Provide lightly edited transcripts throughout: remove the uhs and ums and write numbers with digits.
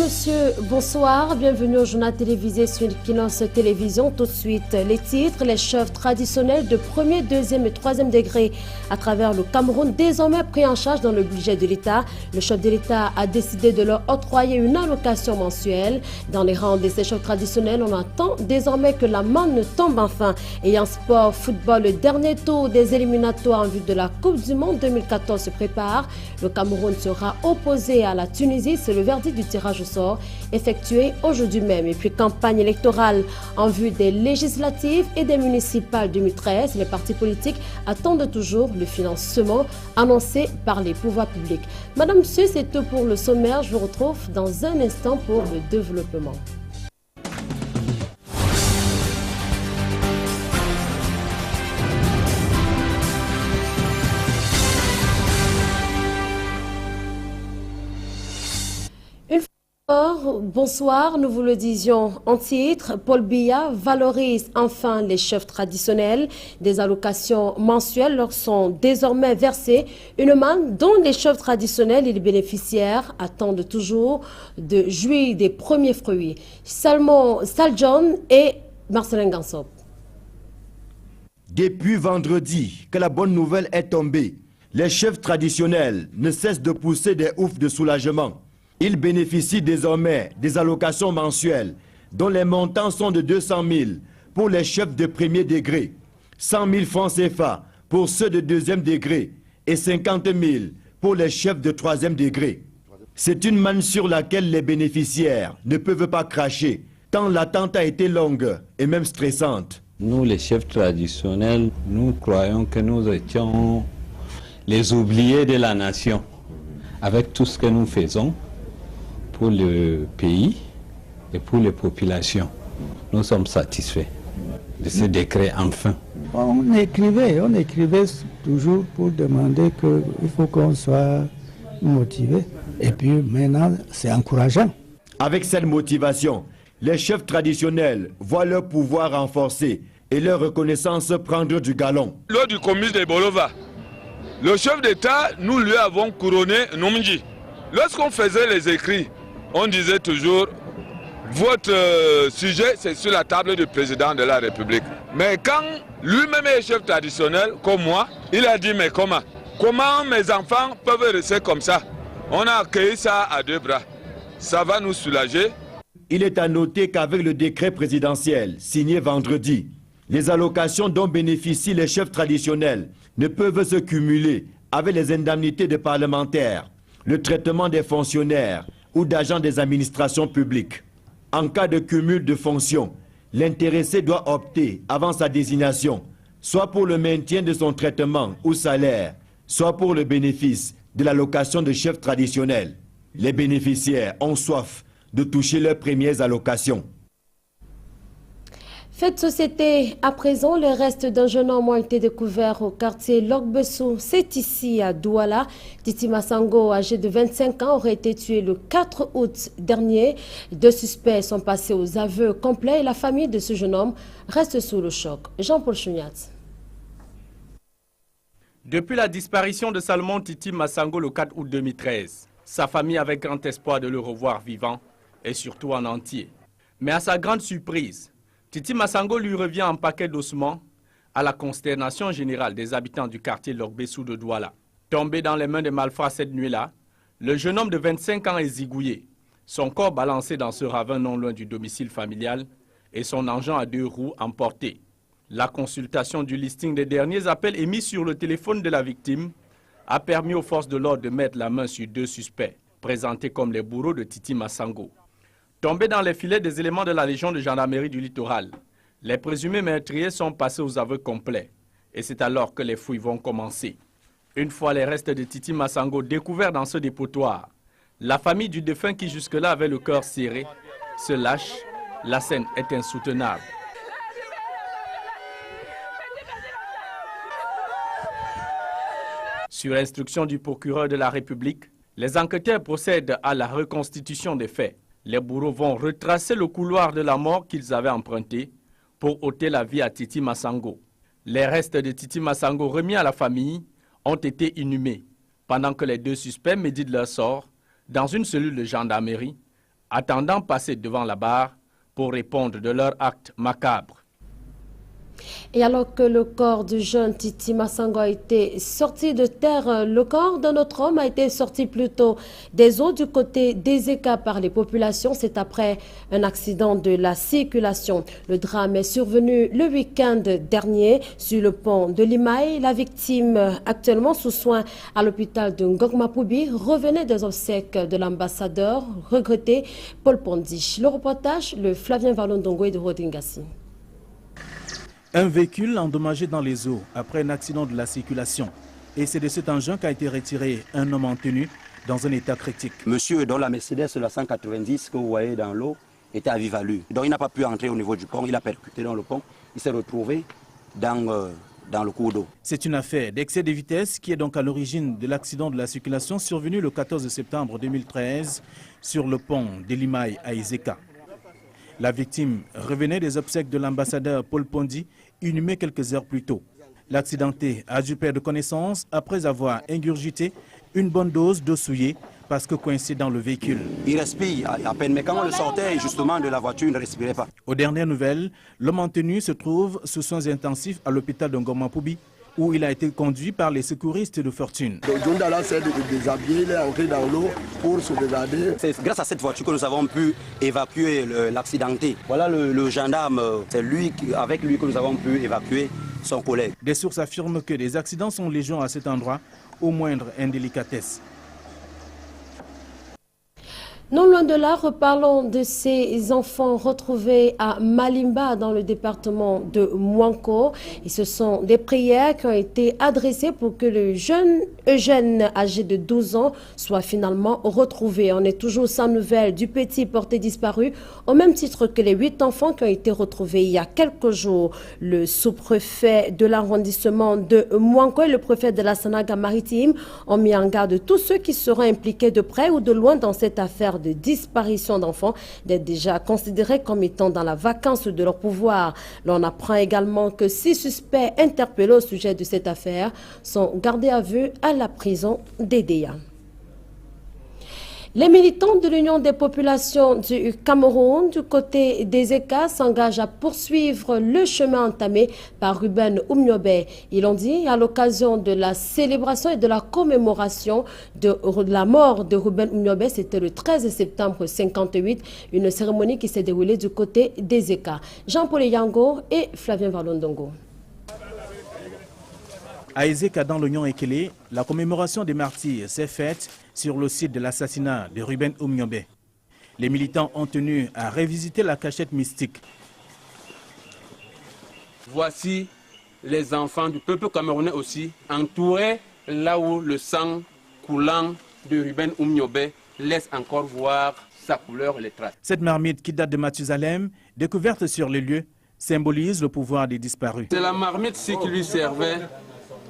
monsieur, bonsoir. Bienvenue au journal télévisé sur Equinos Télévision. Tout de suite, les titres, les chefs traditionnels de premier, deuxième et troisième degré à travers le Cameroun, désormais pris en charge dans le budget de l'État. Le chef de l'État a décidé de leur octroyer une allocation mensuelle. Dans les rangs de ces chefs traditionnels, on attend désormais que la manne tombe enfin. Et en sport, football, le dernier tour des éliminatoires en vue de la Coupe du Monde 2014 se prépare. Le Cameroun sera opposé à la Tunisie. C'est le verdict du tirage au sort effectué aujourd'hui même. Et puis campagne électorale en vue des législatives et des municipales 2013. Les partis politiques attendent toujours le financement annoncé par les pouvoirs publics. Madame, monsieur, c'est tout pour le sommaire. Je vous retrouve dans un instant pour le développement. Bonsoir, nous vous le disions en titre. Paul Biya valorise enfin les chefs traditionnels. Des allocations mensuelles leur sont désormais versées. Une manne dont les chefs traditionnels et les bénéficiaires attendent toujours de jouir des premiers fruits. Salmon Saljon et Marcelin Gansop. Depuis vendredi que la bonne nouvelle est tombée, les chefs traditionnels ne cessent de pousser des oufs de soulagement. Ils bénéficient désormais des allocations mensuelles dont les montants sont de 200 000 pour les chefs de premier degré, 100 000 francs CFA pour ceux de deuxième degré et 50 000 pour les chefs de troisième degré. C'est une manne sur laquelle les bénéficiaires ne peuvent pas cracher, tant l'attente a été longue et même stressante. Nous, les chefs traditionnels, nous croyons que nous étions les oubliés de la nation. Avec tout ce que nous faisons pour le pays et pour les populations, nous sommes satisfaits de ce décret enfin. On écrivait toujours pour demander qu'il faut qu'on soit motivé. Et puis maintenant, c'est encourageant. Avec cette motivation, les chefs traditionnels voient leur pouvoir renforcé et leur reconnaissance prendre du galon. Lors du comité de Bolova, le chef d'État, nous lui avons couronné Nomdji. Lorsqu'on faisait les écrits, on disait toujours, votre sujet, c'est sur la table du président de la République. Mais quand lui-même est chef traditionnel, comme moi, il a dit, mais comment mes enfants peuvent rester comme ça? On a accueilli ça à deux bras. Ça va nous soulager. Il est à noter qu'avec le décret présidentiel signé vendredi, les allocations dont bénéficient les chefs traditionnels ne peuvent se cumuler avec les indemnités de parlementaires, le traitement des fonctionnaires ou d'agents des administrations publiques. En cas de cumul de fonctions, l'intéressé doit opter avant sa désignation, soit pour le maintien de son traitement ou salaire, soit pour le bénéfice de l'allocation de chef traditionnel. Les bénéficiaires ont soif de toucher leurs premières allocations. Fait de société, à présent, les restes d'un jeune homme ont été découverts au quartier Logbessou. C'est ici, à Douala. Titi Massango, âgé de 25 ans, aurait été tué le 4 août dernier. 2 suspects sont passés aux aveux complets et la famille de ce jeune homme reste sous le choc. Jean-Paul Chouniat. Depuis la disparition de Salmon Titi Massango le 4 août 2013, sa famille avait grand espoir de le revoir vivant et surtout en entier. Mais à sa grande surprise, Titi Massango lui revient en paquet d'ossements à la consternation générale des habitants du quartier Logbessou de Douala. Tombé dans les mains des malfrats cette nuit-là, le jeune homme de 25 ans est zigouillé, son corps balancé dans ce ravin non loin du domicile familial et son engin à 2 roues emporté. La consultation du listing des derniers appels émis sur le téléphone de la victime a permis aux forces de l'ordre de mettre la main sur 2 suspects, présentés comme les bourreaux de Titi Massango. Tombés dans les filets des éléments de la Légion de gendarmerie du littoral, les présumés meurtriers sont passés aux aveux complets. Et c'est alors que les fouilles vont commencer. Une fois les restes de Titi Massango découverts dans ce dépotoir, la famille du défunt qui jusque-là avait le cœur serré se lâche. La scène est insoutenable. Sur instruction du procureur de la République, les enquêteurs procèdent à la reconstitution des faits. Les bourreaux vont retracer le couloir de la mort qu'ils avaient emprunté pour ôter la vie à Titi Massango. Les restes de Titi Massango remis à la famille ont été inhumés, pendant que les 2 suspects méditent leur sort dans une cellule de gendarmerie attendant passer devant la barre pour répondre de leur acte macabre. Et alors que le corps du jeune Titi Masango a été sorti de terre, le corps d'un autre homme a été sorti plutôt des eaux du côté d'Ezeka par les populations. C'est après un accident de la circulation. Le drame est survenu le week-end dernier sur le pont de Limaï. La victime, actuellement sous soins à l'hôpital de Ngogmapoubi, revenait des obsèques de l'ambassadeur regretté Paul Pondi. Le reportage, le Flavien Valondongo et de Rodingassi. Un véhicule endommagé dans les eaux après un accident de la circulation. Et c'est de cet engin qu'a été retiré un homme en tenue dans un état critique. Monsieur, dont la Mercedes, la 190 que vous voyez dans l'eau, était à vive allure. Donc il n'a pas pu entrer au niveau du pont, il a percuté dans le pont, il s'est retrouvé dans le cours d'eau. C'est une affaire d'excès de vitesse qui est donc à l'origine de l'accident de la circulation survenu le 14 septembre 2013 sur le pont de Limaï à Ezeka. La victime revenait des obsèques de l'ambassadeur Paul Pondi, inhumé quelques heures plus tôt. L'accidenté a dû perdre connaissance après avoir ingurgité une bonne dose d'eau souillée parce que coincé dans le véhicule. Il respire à peine, mais quand on le sortait justement de la voiture, il ne respirait pas. Aux dernières nouvelles, l'homme en tenue se trouve sous soins intensifs à l'hôpital de Ngogmapoubi, où il a été conduit par les secouristes de fortune. Jondala s'est déshabillé, il est entré dans l'eau pour se regarder. C'est grâce à cette voiture que nous avons pu évacuer l'accidenté. Voilà le gendarme, c'est avec lui que nous avons pu évacuer son collègue. Des sources affirment que des accidents sont légion à cet endroit, au moindre indélicatesse. Non loin de là, reparlons de ces enfants retrouvés à Malimba dans le département de Mouanko. Et ce sont des prières qui ont été adressées pour que le jeune Eugène, âgé de 12 ans, soit finalement retrouvé. On est toujours sans nouvelles du petit porté disparu, au même titre que les 8 enfants qui ont été retrouvés il y a quelques jours. Le sous-préfet de l'arrondissement de Mouanko et le préfet de la Sanaga maritime ont mis en garde tous ceux qui seront impliqués de près ou de loin dans cette affaire de disparition d'enfants, d'être déjà considérés comme étant dans la vacance de leur pouvoir. L'on apprend également que 6 suspects interpellés au sujet de cette affaire sont gardés à vue à la prison d'Edea. Les militants de l'Union des populations du Cameroun, du côté des ECA, s'engagent à poursuivre le chemin entamé par Ruben Oumniobé. Ils l'ont dit à l'occasion de la célébration et de la commémoration de la mort de Ruben Oumniobé. C'était le 13 septembre 1958, une cérémonie qui s'est déroulée du côté des ECA. Jean-Paul Yango et Flavien Valondongo. À Ezeka, dans l'Oignon Ekele, la commémoration des martyrs s'est faite sur le site de l'assassinat de Ruben Oumniobé. Les militants ont tenu à revisiter la cachette mystique. Voici les enfants du peuple camerounais aussi, entourés là où le sang coulant de Ruben Oumniobé laisse encore voir sa couleur et les traces. Cette marmite qui date de Mathusalem, découverte sur les lieux, symbolise le pouvoir des disparus. C'est la marmite qui lui servait.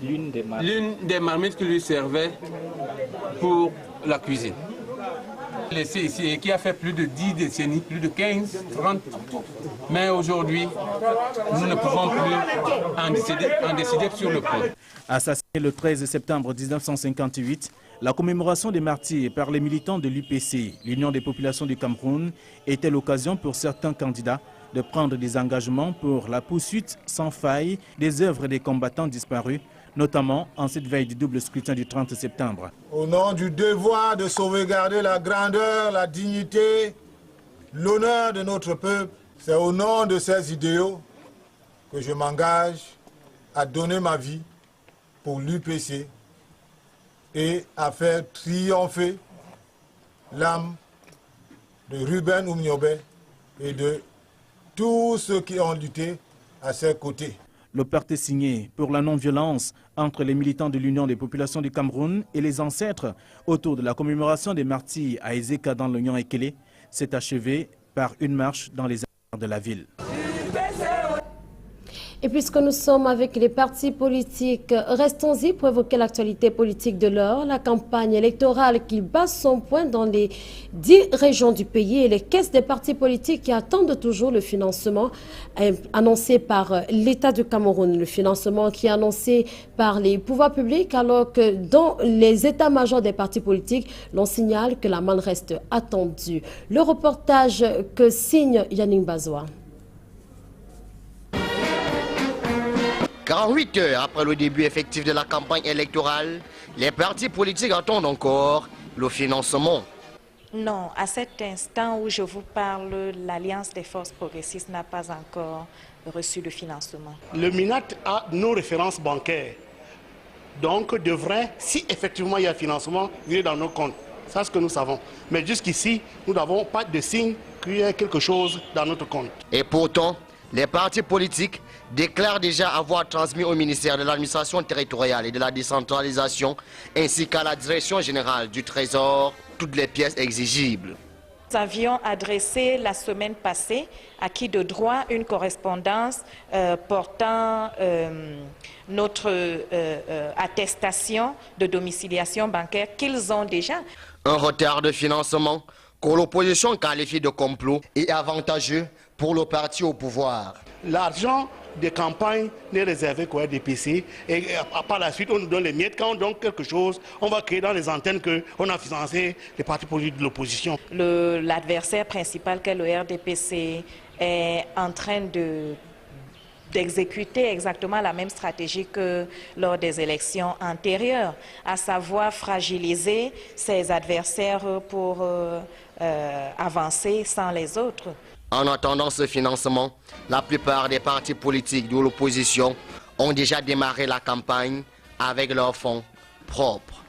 L'une des marmites qui lui servait pour la cuisine. Laissé ici et qui a fait plus de 10 décennies, plus de 15, 30. Mais aujourd'hui, nous ne pouvons plus en décider sur le point. Assassiné le 13 septembre 1958, la commémoration des martyrs par les militants de l'UPC, l'Union des populations du Cameroun, était l'occasion pour certains candidats de prendre des engagements pour la poursuite sans faille des œuvres des combattants disparus, notamment en cette veille du double scrutin du 30 septembre. Au nom du devoir de sauvegarder la grandeur, la dignité, l'honneur de notre peuple, c'est au nom de ces idéaux que je m'engage à donner ma vie pour l'UPC et à faire triompher l'âme de Ruben Oumniobé et de tous ceux qui ont lutté à ses côtés. Le pacte signé pour la non-violence entre les militants de l'Union des populations du Cameroun et les ancêtres autour de la commémoration des martyrs à Ezeka dans l'Oignon Ekele s'est achevé par une marche dans les artères de la ville. Et puisque nous sommes avec les partis politiques, restons-y pour évoquer l'actualité politique de l'heure, la campagne électorale qui bat son point dans les 10 régions du pays et les caisses des partis politiques qui attendent toujours le financement annoncé par l'État du Cameroun. Le financement qui est annoncé par les pouvoirs publics alors que dans les états-majors des partis politiques, l'on signale que la manne reste attendue. Le reportage que signe Yannick Bazoua. 48 heures après le début effectif de la campagne électorale, les partis politiques attendent encore le financement. Non, à cet instant où je vous parle, l'Alliance des forces progressistes n'a pas encore reçu le financement. Le MINAT a nos références bancaires, donc devrait, si effectivement il y a financement, venir dans nos comptes. C'est ce que nous savons. Mais jusqu'ici, nous n'avons pas de signe qu'il y ait quelque chose dans notre compte. Et pourtant, les partis politiques déclarent déjà avoir transmis au ministère de l'administration territoriale et de la décentralisation ainsi qu'à la direction générale du Trésor toutes les pièces exigibles. Nous avions adressé la semaine passée à qui de droit une correspondance portant notre attestation de domiciliation bancaire qu'ils ont déjà. Un retard de financement que l'opposition qualifie de complot et avantageux pour le parti au pouvoir. L'argent des campagnes n'est réservé qu'au RDPC et par la suite on nous donne les miettes. Quand on donne quelque chose, on va créer dans les antennes qu'on a financé les partis politiques de l'opposition. L'adversaire principal qu'est le RDPC est en train d'exécuter exactement la même stratégie que lors des élections antérieures, à savoir fragiliser ses adversaires pour avancer sans les autres. En attendant ce financement, la plupart des partis politiques de l'opposition ont déjà démarré la campagne avec leurs fonds propres.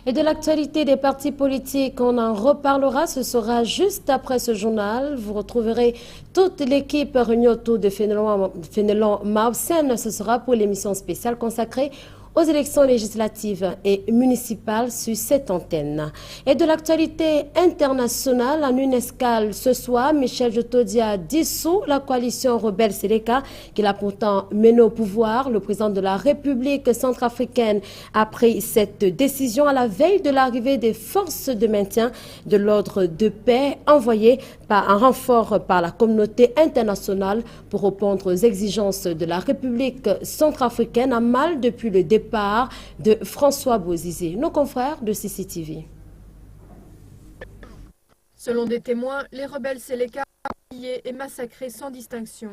Et de l'actualité des partis politiques, on en reparlera. Ce sera juste après ce journal. Vous retrouverez toute l'équipe réunie autour de Fénelon Mausen. Ce sera pour l'émission spéciale consacrée aux élections législatives et municipales sur cette antenne. Et de l'actualité internationale, en une escale ce soir, Michel Djotodia dissout la coalition rebelle Seleka qu'il a pourtant mené au pouvoir. Le président de la République centrafricaine a pris cette décision à la veille de l'arrivée des forces de maintien de l'ordre de paix envoyées par un renfort par la communauté internationale pour répondre aux exigences de la République centrafricaine à mal depuis le départ de François Bozizé, nos confrères de CCTV. Selon des témoins, les rebelles Seleka ont pillé et massacré sans distinction.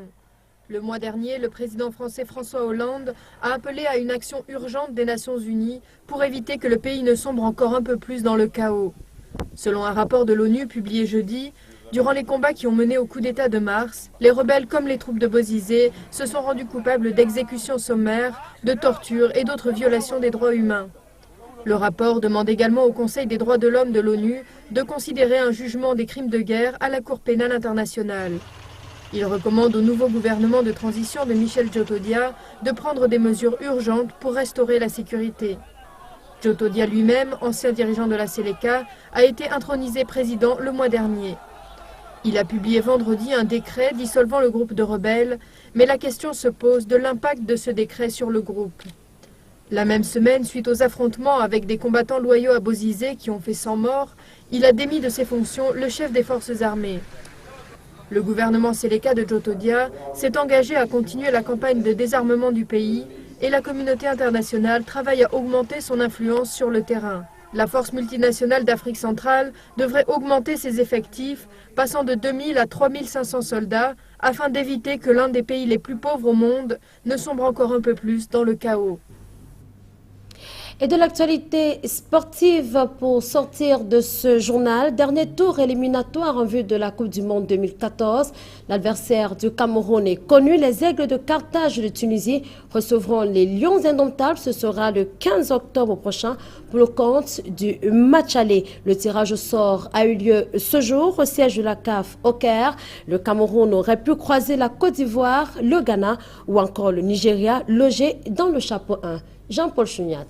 Le mois dernier, le président français François Hollande a appelé à une action urgente des Nations Unies pour éviter que le pays ne sombre encore un peu plus dans le chaos. Selon un rapport de l'ONU publié jeudi, durant les combats qui ont mené au coup d'État de mars, les rebelles comme les troupes de Bozizé se sont rendus coupables d'exécutions sommaires, de tortures et d'autres violations des droits humains. Le rapport demande également au Conseil des droits de l'homme de l'ONU de considérer un jugement des crimes de guerre à la Cour pénale internationale. Il recommande au nouveau gouvernement de transition de Michel Djotodia de prendre des mesures urgentes pour restaurer la sécurité. Djotodia lui-même, ancien dirigeant de la Seleka, a été intronisé président le mois dernier. Il a publié vendredi un décret dissolvant le groupe de rebelles, mais la question se pose de l'impact de ce décret sur le groupe. La même semaine, suite aux affrontements avec des combattants loyaux à Bozizé qui ont fait 100 morts, il a démis de ses fonctions le chef des forces armées. Le gouvernement Seleka de Djotodia s'est engagé à continuer la campagne de désarmement du pays et la communauté internationale travaille à augmenter son influence sur le terrain. La force multinationale d'Afrique centrale devrait augmenter ses effectifs, passant de 2000 à 3500 soldats, afin d'éviter que l'un des pays les plus pauvres au monde ne sombre encore un peu plus dans le chaos. Et de l'actualité sportive pour sortir de ce journal. Dernier tour éliminatoire en vue de la Coupe du Monde 2014. L'adversaire du Cameroun est connu. Les Aigles de Carthage de Tunisie recevront les Lions indomptables. Ce sera le 15 octobre prochain pour le compte du match aller. Le tirage au sort a eu lieu ce jour au siège de la CAF au Caire. Le Cameroun aurait pu croiser la Côte d'Ivoire, le Ghana ou encore le Nigeria logé dans le chapeau 1. Jean-Paul Chouniat.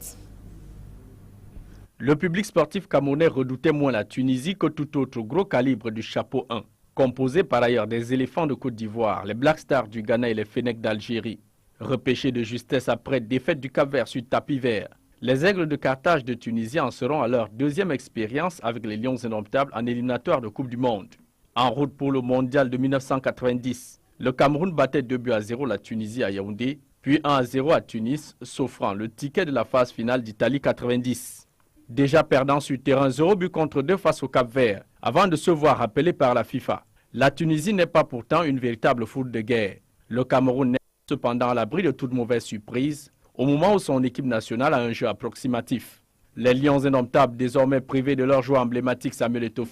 Le public sportif camerounais redoutait moins la Tunisie que tout autre gros calibre du chapeau 1. composé par ailleurs des éléphants de Côte d'Ivoire, les Black Stars du Ghana et les Fennecs d'Algérie. Repêchés de justesse après défaite du Cap-Vert sur tapis vert, les Aigles de Carthage de Tunisie en seront à leur deuxième expérience avec les Lions indomptables en éliminatoire de Coupe du Monde. En route pour le mondial de 1990, le Cameroun battait 2-0 la Tunisie à Yaoundé, puis 1-0 à Tunis, s'offrant le ticket de la phase finale d'Italie 90. Déjà perdant sur terrain 0 contre 2 face au Cap-Vert, avant de se voir rappelé par la FIFA. La Tunisie n'est pas pourtant une véritable foule de guerre. Le Cameroun n'est cependant à l'abri de toute mauvaise surprise, au moment où son équipe nationale a un jeu approximatif. Les Lions indomptables, désormais privés de leur joueur emblématique Samuel Eto'o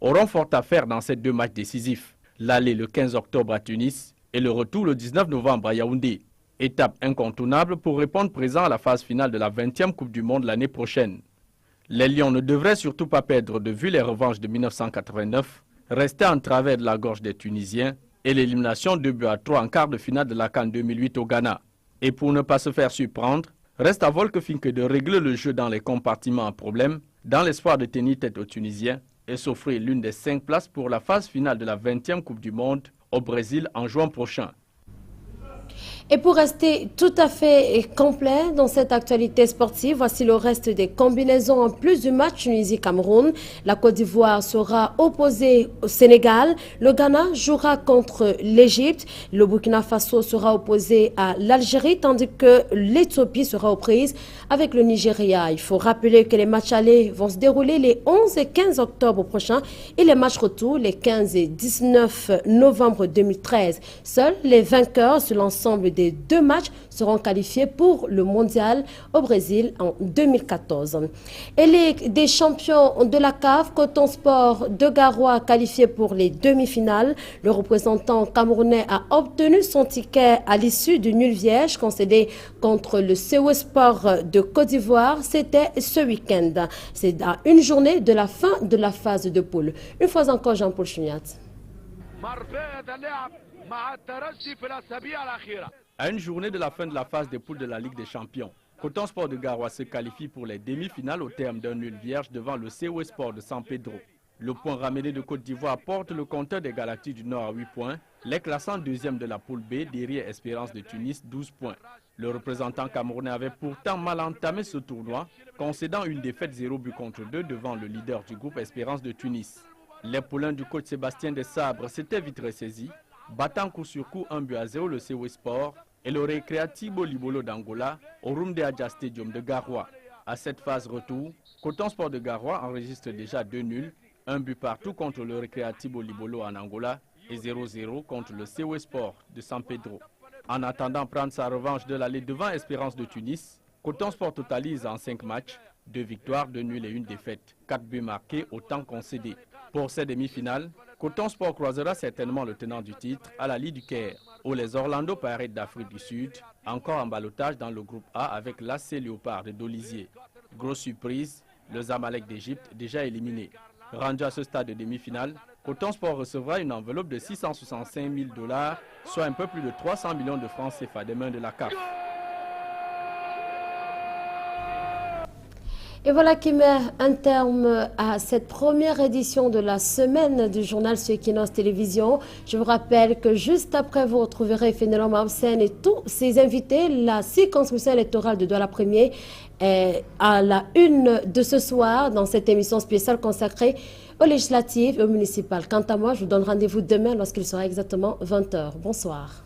auront fort à faire dans ces 2 matchs décisifs. L'aller le 15 octobre à Tunis et le retour le 19 novembre à Yaoundé. Étape incontournable pour répondre présent à la phase finale de la 20e Coupe du Monde l'année prochaine. Les Lions ne devraient surtout pas perdre de vue les revanches de 1989, rester en travers de la gorge des Tunisiens et l'élimination 2-3 en quart de finale de la CAN 2008 au Ghana. Et pour ne pas se faire surprendre, reste à Volkefink de régler le jeu dans les compartiments à problème, dans l'espoir de tenir tête aux Tunisiens et s'offrir l'une des 5 places pour la phase finale de la 20e Coupe du Monde au Brésil en juin prochain. Et pour rester tout à fait complet dans cette actualité sportive, voici le reste des combinaisons en plus du match Tunisie-Cameroun. La Côte d'Ivoire sera opposée au Sénégal. Le Ghana jouera contre l'Égypte. Le Burkina Faso sera opposé à l'Algérie, tandis que l'Éthiopie sera aux prises avec le Nigeria. Il faut rappeler que les matchs allés vont se dérouler les 11 et 15 octobre prochains et les matchs retour les 15 et 19 novembre 2013. Seuls les vainqueurs sur l'ensemble des 2 matchs seront qualifiés pour le mondial au Brésil en 2014. Et des champions de la CAF, Coton Sport de Garoua qualifié pour les demi-finales. Le représentant camerounais a obtenu son ticket à l'issue du nul vierge concédé contre le COE Sport de Côte d'Ivoire. C'était ce week-end. C'est à une journée de la fin de la phase de poule. Une fois encore, Jean-Paul Chouniat. À une journée de la fin de la phase de poule de la Ligue des Champions, Coton Sport de Garoua se qualifie pour les demi-finales au terme d'un nul vierge devant le COE Sport de San Pedro. Le point ramené de Côte d'Ivoire porte le compteur des Galactiques du Nord à 8 points, les classant deuxième de la poule B derrière Espérance de Tunis 12 points. Le représentant camerounais avait pourtant mal entamé ce tournoi, concédant une défaite 0-2 devant le leader du groupe Espérance de Tunis. Les poulains du coach Sébastien Desabres s'étaient vite ressaisis, battant coup sur coup 1-0 le COE Sport et le Recreativo Libolo d'Angola au Rumdeadja Stadium de Garoua. À cette phase retour, Coton Sport de Garoua enregistre déjà 2 nuls, 1 but partout contre le Recreativo Libolo en Angola et 0-0 contre le COE Sport de San Pedro. En attendant prendre sa revanche de l'aller devant Espérance de Tunis, Coton Sport totalise en 5 matchs, 2 victoires, 2 nuls et 1 défaite, 4 buts marqués, autant concédés. Pour ces demi-finales, Coton Sport croisera certainement le tenant du titre à la Ligue du Caire, où les Orlando Pirates d'Afrique du Sud, encore en ballottage dans le groupe A avec l'AC Léopard de Dolizier. Grosse surprise, le Zamalek d'Égypte déjà éliminé. Rendu à ce stade de demi-finale, Coton Sport recevra une enveloppe de 665 000 $, soit un peu plus de 300 millions de francs CFA des mains de la CAF. Et voilà qui met un terme à cette première édition de la semaine du journal sur Equinox Télévision. Je vous rappelle que juste après, vous retrouverez Fénelon Mabsen et tous ses invités. La circonscription électorale de Douala Premier est à la une de ce soir dans cette émission spéciale consacrée aux législatives et aux municipales. Quant à moi, je vous donne rendez-vous demain lorsqu'il sera exactement 20 h. Bonsoir.